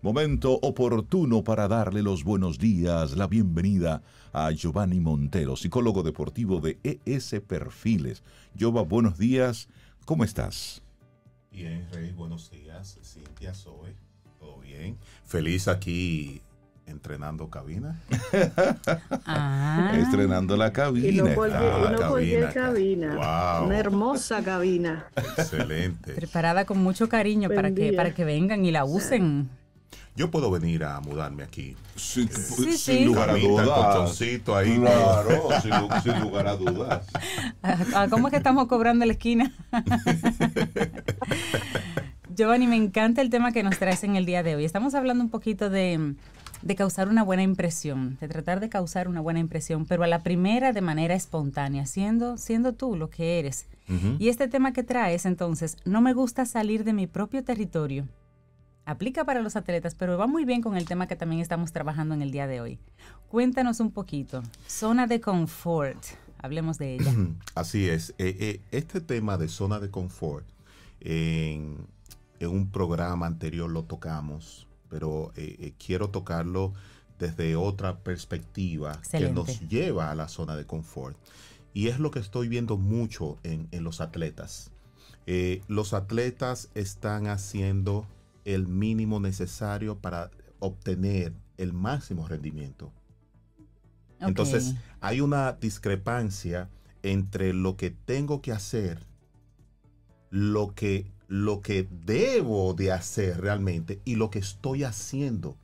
Momento oportuno para darle los buenos días, la bienvenida a Giovanni Montero, psicólogo deportivo de ES Perfiles. Giova, buenos días, ¿cómo estás? Bien, Rey, buenos días. Cintia, Zoe, ¿todo bien? Feliz aquí entrenando cabina. Estrenando la cabina. Y no cualquier cabina. Wow. Una hermosa cabina. Excelente. Preparada con mucho cariño para que vengan y la usen. Yo puedo venir a mudarme aquí. Sin lugar a Camita, dudas. colchoncito ahí. Claro, sin lugar a dudas. ¿Cómo es que estamos cobrando la esquina? Giovanni, me encanta el tema que nos traes en el día de hoy. Estamos hablando un poquito de causar una buena impresión, de tratar de causar una buena impresión, pero a la primera de manera espontánea, siendo tú lo que eres. Y este tema que traes, entonces, no me gusta salir de mi propio territorio. Aplica para los atletas, pero va muy bien con el tema que también estamos trabajando en el día de hoy. Cuéntanos un poquito. Zona de confort. Hablemos de ella. Así es. Este tema de zona de confort, en un programa anterior lo tocamos, pero quiero tocarlo desde otra perspectiva. Excelente. Que nos lleva a la zona de confort. Y es lo que estoy viendo mucho en los atletas. Los atletas están haciendo el mínimo necesario para obtener el máximo rendimiento. Okay. Entonces, hay una discrepancia entre lo que tengo que hacer, lo que debo de hacer realmente y lo que estoy haciendo.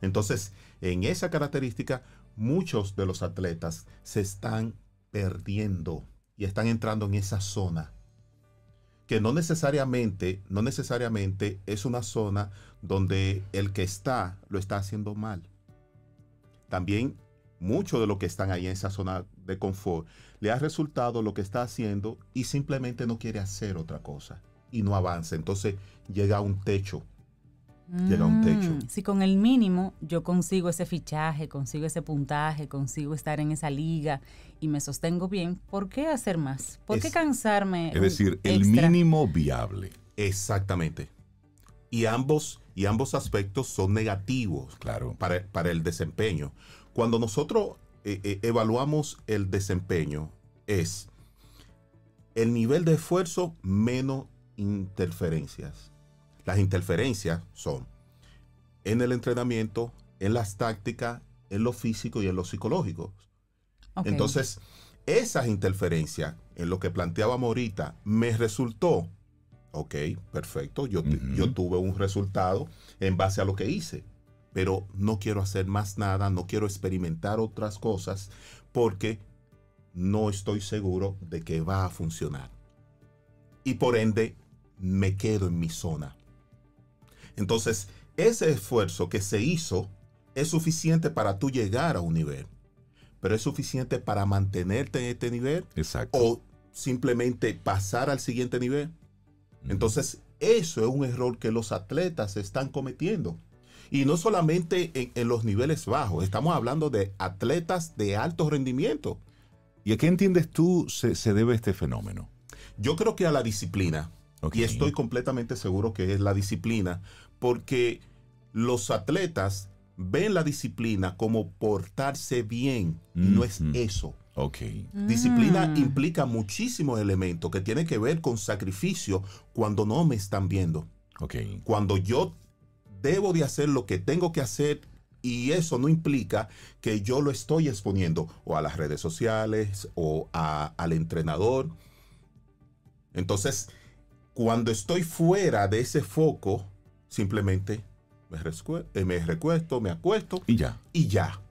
Entonces, en esa característica, muchos de los atletas se están perdiendo y están entrando en esa zona que no necesariamente es una zona donde el que lo está haciendo mal. También muchos de los que están ahí en esa zona de confort le ha resultado lo que está haciendo y simplemente no quiere hacer otra cosa y no avanza. Entonces llega a un techo. Si con el mínimo yo consigo ese fichaje, consigo ese puntaje, consigo estar en esa liga y me sostengo bien, ¿por qué hacer más? ¿Por qué cansarme? Es decir, el mínimo viable. Exactamente. Y ambos aspectos son negativos, claro, para el desempeño. Cuando nosotros evaluamos el desempeño, es el nivel de esfuerzo menos interferencias. Las interferencias son en el entrenamiento, en las tácticas, en lo físico y en lo psicológico. Okay. Entonces, esas interferencias, en lo que planteábamos ahorita, me resultó, ok, perfecto, yo tuve un resultado en base a lo que hice, pero no quiero hacer más nada, no quiero experimentar otras cosas, porque no estoy seguro de que va a funcionar. Y por ende, me quedo en mi zona. Entonces, ese esfuerzo que se hizo es suficiente para tú llegar a un nivel, pero es suficiente para mantenerte en este nivel. Exacto. O simplemente pasar al siguiente nivel. Entonces, eso es un error que los atletas están cometiendo. Y no solamente en los niveles bajos, estamos hablando de atletas de alto rendimiento. ¿Y a qué entiendes tú se debe este fenómeno? Yo creo que a la disciplina. Okay. Y estoy completamente seguro que es la disciplina, porque los atletas ven la disciplina como portarse bien, y no es eso. Okay. Disciplina implica muchísimos elementos que tienen que ver con sacrificio cuando no me están viendo. Okay. Cuando yo debo de hacer lo que tengo que hacer, y eso no implica que yo lo estoy exponiendo o a las redes sociales o al entrenador. Entonces, cuando estoy fuera de ese foco, simplemente me recuesto, me acuesto y ya.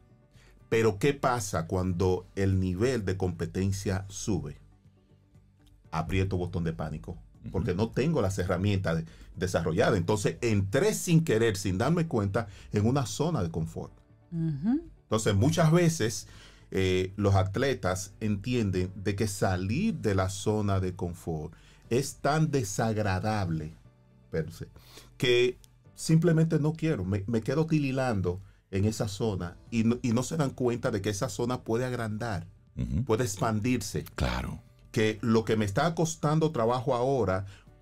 Pero ¿qué pasa cuando el nivel de competencia sube? Aprieto botón de pánico, porque no tengo las herramientas desarrolladas. Entonces entré sin querer, sin darme cuenta, en una zona de confort. Entonces muchas veces los atletas entienden de que salir de la zona de confort es tan desagradable que simplemente no quiero, me quedo tirilando en esa zona y no se dan cuenta de que esa zona puede agrandar, puede expandirse. Claro. Que lo que me está costando trabajo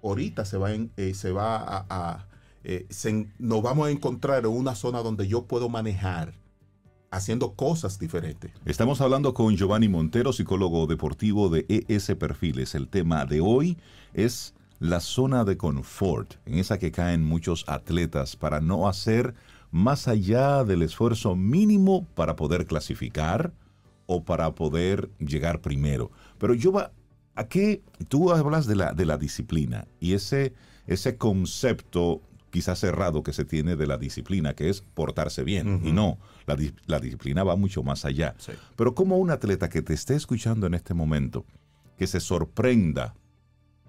ahorita se va nos vamos a encontrar en una zona donde yo puedo manejar haciendo cosas diferentes. Estamos hablando con Giovanni Montero, psicólogo deportivo de ES Perfiles. El tema de hoy es la zona de confort, en esa que caen muchos atletas para no hacer más allá del esfuerzo mínimo para poder clasificar o para poder llegar primero. Pero ¿a qué? Tú hablas de la disciplina y ese concepto quizás cerrado que se tiene de la disciplina, que es portarse bien. Y no, la disciplina va mucho más allá. Sí. Pero como un atleta que te esté escuchando en este momento, que se sorprenda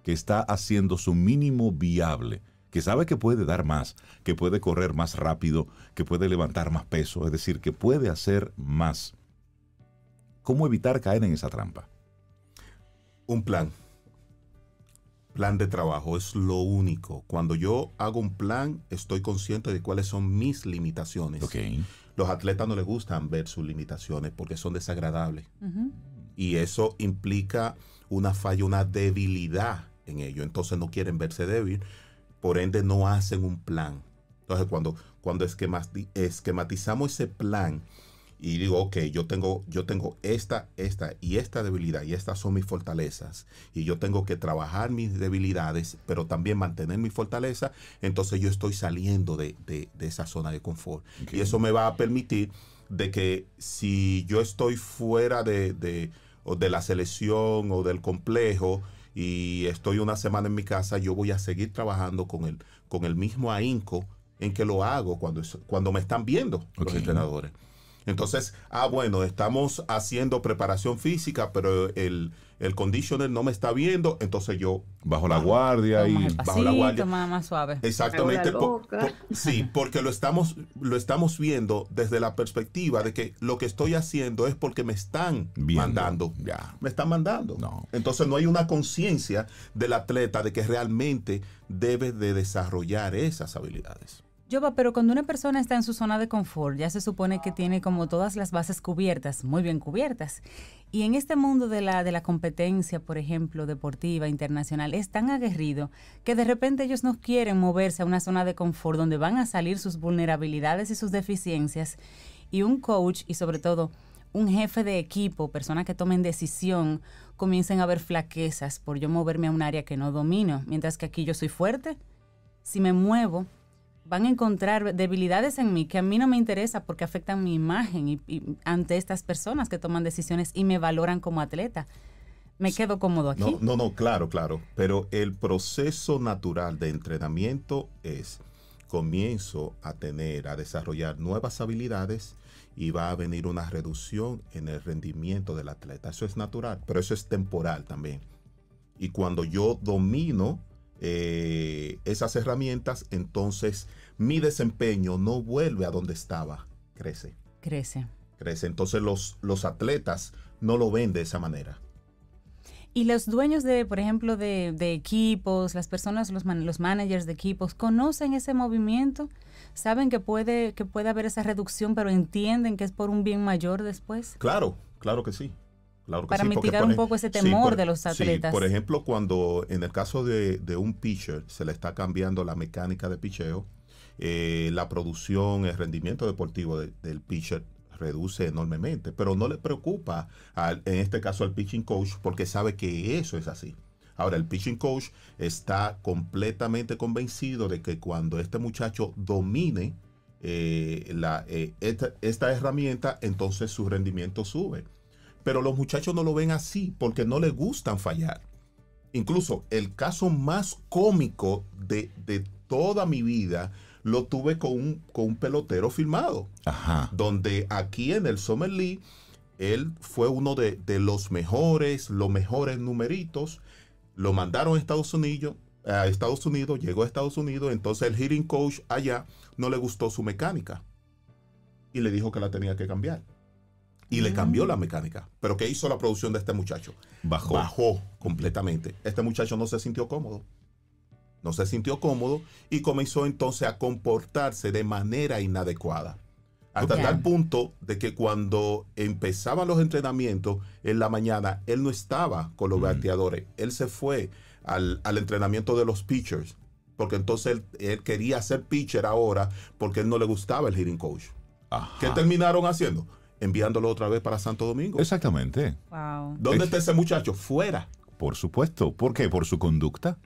que está haciendo su mínimo viable, que sabe que puede dar más, que puede correr más rápido, que puede levantar más peso, es decir, que puede hacer más. ¿Cómo evitar caer en esa trampa? Un plan de trabajo es lo único. Cuando yo hago un plan, estoy consciente de cuáles son mis limitaciones. Okay. Los atletas no les gustan ver sus limitaciones porque son desagradables. Y eso implica una falla, una debilidad en ellos. Entonces no quieren verse débil, por ende no hacen un plan. Entonces cuando esquematizamos ese plan y digo, ok, yo tengo esta y esta debilidad y estas son mis fortalezas y yo tengo que trabajar mis debilidades, pero también mantener mi fortaleza, entonces yo estoy saliendo de esa zona de confort. Okay. Y eso me va a permitir de que si yo estoy fuera de la selección o del complejo y estoy una semana en mi casa, yo voy a seguir trabajando con el mismo ahínco en que lo hago cuando me están viendo los entrenadores. Entonces, bueno, estamos haciendo preparación física, pero el conditioner no me está viendo, entonces yo bajo la guardia y bajo la guardia. Más suave. Exactamente. Sí, porque lo estamos viendo desde la perspectiva de que lo que estoy haciendo es porque me están mandando. Ya. Me están mandando. No. Entonces no hay una conciencia del atleta de que realmente debe de desarrollar esas habilidades. Pero cuando una persona está en su zona de confort, ya se supone que tiene como todas las bases cubiertas, muy bien cubiertas. Y en este mundo de la competencia, por ejemplo, deportiva, internacional, es tan aguerrido que de repente ellos no quieren moverse a una zona de confort donde van a salir sus vulnerabilidades y sus deficiencias. Y un coach y sobre todo un jefe de equipo, personas que tomen decisión, comiencen a ver flaquezas por yo moverme a un área que no domino. Mientras que aquí yo soy fuerte, si me muevo, van a encontrar debilidades en mí que a mí no me interesa porque afectan mi imagen y ante estas personas que toman decisiones y me valoran como atleta. Me quedo cómodo aquí. No, claro. Pero el proceso natural de entrenamiento es, comienzo a desarrollar nuevas habilidades y va a venir una reducción en el rendimiento del atleta. Eso es natural, pero eso es temporal también. Y cuando yo domino esas herramientas, entonces mi desempeño no vuelve a donde estaba, crece. Entonces los atletas no lo ven de esa manera. Y los dueños por ejemplo, de equipos, las personas, los managers de equipos, ¿conocen ese movimiento? ¿Saben que puede haber esa reducción, pero entienden que es por un bien mayor después? Claro que sí. Claro que para sí, mitigar un poco ese temor de los atletas. Sí, por ejemplo, cuando en el caso de un pitcher se le está cambiando la mecánica de picheo, la producción, el rendimiento deportivo del pitcher reduce enormemente, pero no le preocupa en este caso al pitching coach porque sabe que eso es así. Ahora, el pitching coach está completamente convencido de que cuando este muchacho domine esta herramienta, entonces su rendimiento sube. Pero los muchachos no lo ven así porque no les gustan fallar. Incluso el caso más cómico de toda mi vida lo tuve con un pelotero filmado. Ajá. Donde aquí en el Summer League, él fue uno de los mejores numeritos. Lo mandaron a Estados Unidos, llegó a Estados Unidos, entonces el hitting coach allá no le gustó su mecánica. Y le dijo que la tenía que cambiar. Y le cambió la mecánica. ¿Pero qué hizo la producción de este muchacho? Bajó completamente. Este muchacho no se sintió cómodo. Y comenzó entonces a comportarse de manera inadecuada. Hasta tal punto de que cuando empezaban los entrenamientos en la mañana, él no estaba con los bateadores. Él se fue al entrenamiento de los pitchers porque entonces él quería ser pitcher ahora porque él no le gustaba el hitting coach. Ajá. ¿Qué terminaron haciendo? Enviándolo otra vez para Santo Domingo. Exactamente. Wow. ¿Dónde está ese muchacho? Fuera. Por supuesto. ¿Por qué? Por su conducta.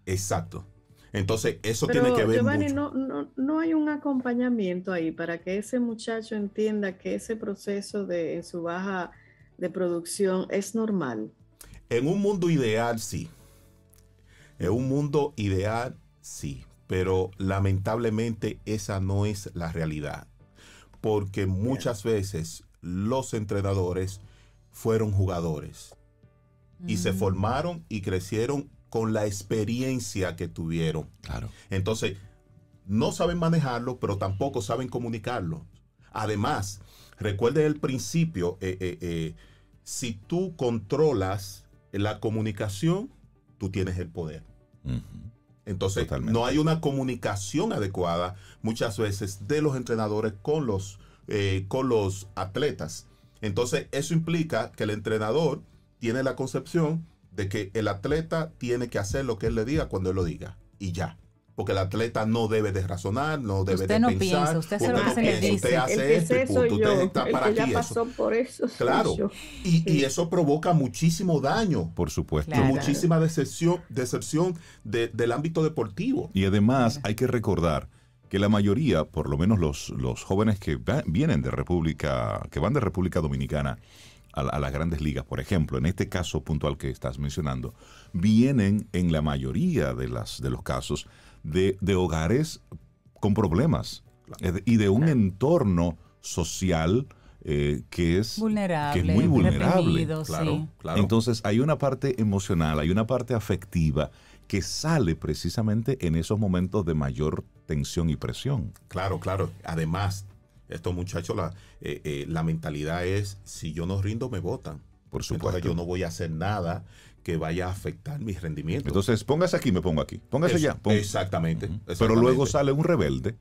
Exacto. Entonces, eso Pero, tiene que ver Giovanni, mucho. no hay un acompañamiento ahí para que ese muchacho entienda que ese proceso en su baja de producción es normal. En un mundo ideal, sí. En un mundo ideal, sí. Pero lamentablemente esa no es la realidad. Porque muchas veces los entrenadores fueron jugadores y se formaron y crecieron con la experiencia que tuvieron. Claro. Entonces, no saben manejarlo, pero tampoco saben comunicarlo. Además, recuerde el principio, si tú controlas la comunicación, tú tienes el poder. Ujú. Entonces, Totalmente. no hay una comunicación adecuada muchas veces de los entrenadores con los atletas. Entonces, eso implica que el entrenador tiene la concepción de que el atleta tiene que hacer lo que él le diga cuando él lo diga. Y ya. Porque el atleta no debe de razonar, no debe Usted de no pensar. piensa, usted hace lo que no se le piensa, dice. usted El hace que esto sé y soy punto. yo, Usted está el para que ya aquí. pasó Eso. por eso. soy Claro. yo. Y eso provoca muchísimo daño. Por supuesto. Claro. Muchísima deserción del ámbito deportivo. Y además hay que recordar que la mayoría, por lo menos los jóvenes que vienen de que van de República Dominicana a las grandes ligas, por ejemplo, en este caso puntual que estás mencionando, vienen en la mayoría de los casos de hogares con problemas y de un entorno social que es Vulnerable. que es muy vulnerable. reprimido, Claro, sí. claro. Entonces hay una parte emocional, hay una parte afectiva que sale precisamente en esos momentos de mayor tensión y presión. Claro, claro. Además, estos muchachos, la mentalidad es, si yo no rindo, me votan. Por Entonces supuesto. yo no voy a hacer nada que vaya a afectar mi rendimiento. Entonces, póngase aquí, me pongo aquí. Póngase Eso, allá. Exactamente, Pero exactamente. luego sale un rebelde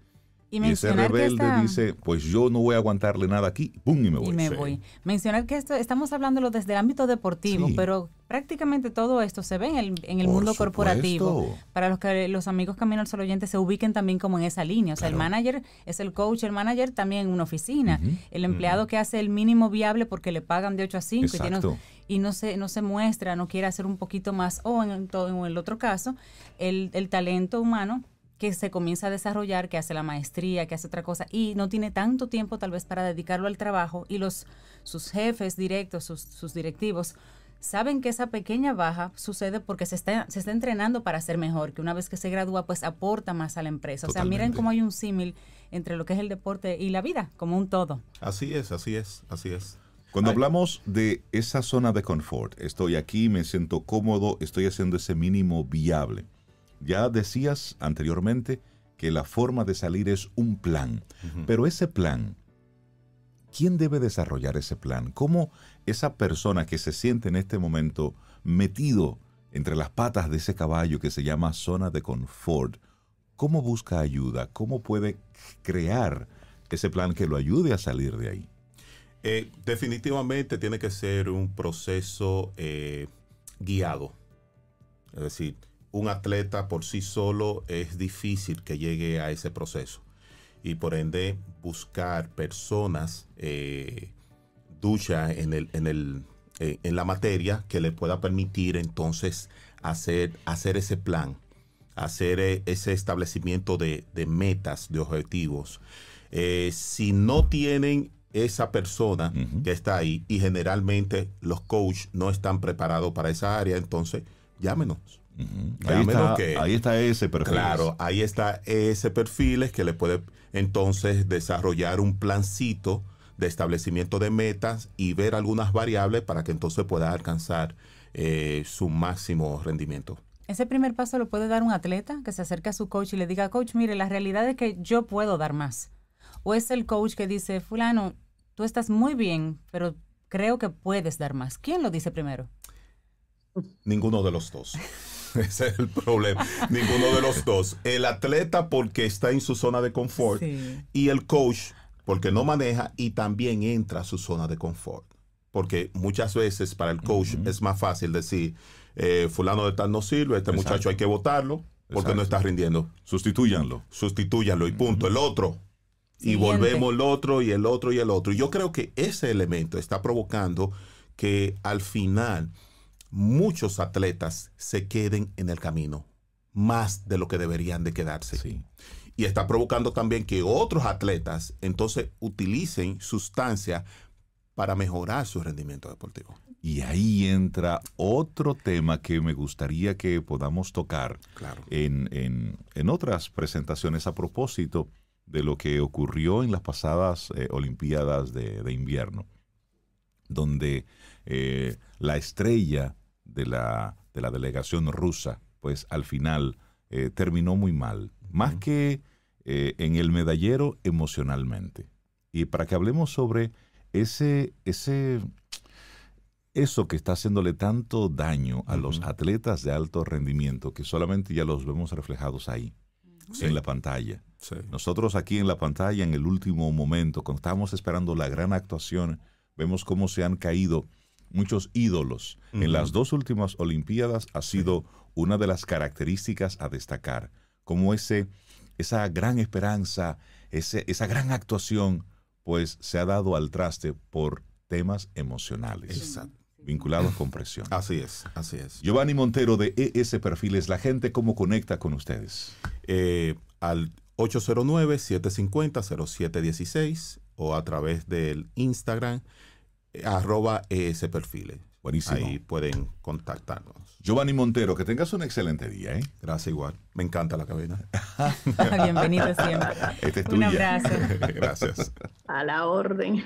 Y y ese mencionar que rebelde esta- dice, pues yo no voy a aguantarle nada aquí, ¡pum! Y me voy. Y me Sí. voy. Mencionar que esto estamos hablándolo desde el ámbito deportivo, Sí. pero prácticamente todo esto se ve en el Por mundo supuesto. corporativo. Para los que los amigos Camino al Sol oyentes se ubiquen también como en esa línea. O sea, Claro. el manager es el coach, el manager también en una oficina. Ujú. El empleado que hace el mínimo viable porque le pagan de 8 a 5 Exacto. y no se muestra, no quiere hacer un poquito más. O en el otro caso, el talento humano que se comienza a desarrollar, que hace la maestría, que hace otra cosa, y no tiene tanto tiempo tal vez para dedicarlo al trabajo, y sus jefes directos, sus directivos, saben que esa pequeña baja sucede porque se está entrenando para ser mejor, que una vez que se gradúa, pues aporta más a la empresa. O sea, miren Totalmente. cómo hay un símil entre lo que es el deporte y la vida, como un todo. Así es, así es, así es. Cuando Ay, hablamos de esa zona de confort, estoy aquí, me siento cómodo, estoy haciendo ese mínimo viable. Ya decías anteriormente que la forma de salir es un plan, pero ese plan, ¿quién debe desarrollar ese plan? ¿Cómo esa persona que se siente en este momento metido entre las patas de ese caballo que se llama zona de confort, cómo busca ayuda? ¿Cómo puede crear ese plan que lo ayude a salir de ahí? Definitivamente tiene que ser un proceso guiado. Es decir, un atleta por sí solo es difícil que llegue a ese proceso. Y por ende, buscar personas duchas en la materia que le pueda permitir entonces hacer ese plan, hacer ese establecimiento de metas, de objetivos. Si no tienen esa persona que está ahí, y generalmente los coaches no están preparados para esa área, entonces llámenos. Ahí está ese perfil. Claro, ahí está ese perfil que le puede entonces desarrollar un plancito de establecimiento de metas y ver algunas variables para que entonces pueda alcanzar su máximo rendimiento. Ese primer paso lo puede dar un atleta que se acerca a su coach y le diga, coach, mire, la realidad es que yo puedo dar más. O es el coach que dice, fulano, tú estás muy bien, pero creo que puedes dar más. ¿Quién lo dice primero? Ninguno de los dos. Ese es el problema. Ninguno de los dos. El atleta porque está en su zona de confort, Sí. y el coach porque no maneja y también entra a su zona de confort. Porque muchas veces para el coach es más fácil decir, fulano de tal no sirve, este Exacto. muchacho hay que votarlo, porque no está rindiendo. Sustitúyanlo. Sustitúyanlo y punto. El otro. Y Siguiente. volvemos el otro y el otro y el otro. Y yo creo que ese elemento está provocando que al final muchos atletas se queden en el camino, más de lo que deberían de quedarse. Sí. Y está provocando también que otros atletas entonces utilicen sustancias para mejorar su rendimiento deportivo. Y ahí entra otro tema que me gustaría que podamos tocar Claro. en otras presentaciones a propósito de lo que ocurrió en las pasadas Olimpiadas de invierno, donde la estrella de la delegación rusa, pues al final terminó muy mal, más que en el medallero emocionalmente. Y para que hablemos sobre eso que está haciéndole tanto daño a los atletas de alto rendimiento, que solamente ya los vemos reflejados ahí, en la pantalla. Sí. Nosotros aquí en la pantalla, en el último momento, cuando estábamos esperando la gran actuación, vemos cómo se han caído muchos ídolos. En las dos últimas Olimpiadas ha sido una de las características a destacar, como esa gran esperanza, esa gran actuación, pues se ha dado al traste por temas emocionales. Exacto. Vinculados con presión. Así es, así es. Giovanni Montero de ES Perfiles, la gente, ¿cómo conecta con ustedes? Al 809-750-0716 o a través del Instagram @ESPerfiles. Buenísimo. Ahí pueden contactarnos. Giovanni Montero, que tengas un excelente día, ¿eh? Gracias igual. Me encanta la cabina. Bienvenido siempre. Este es Un tuya. abrazo. Gracias. A la orden.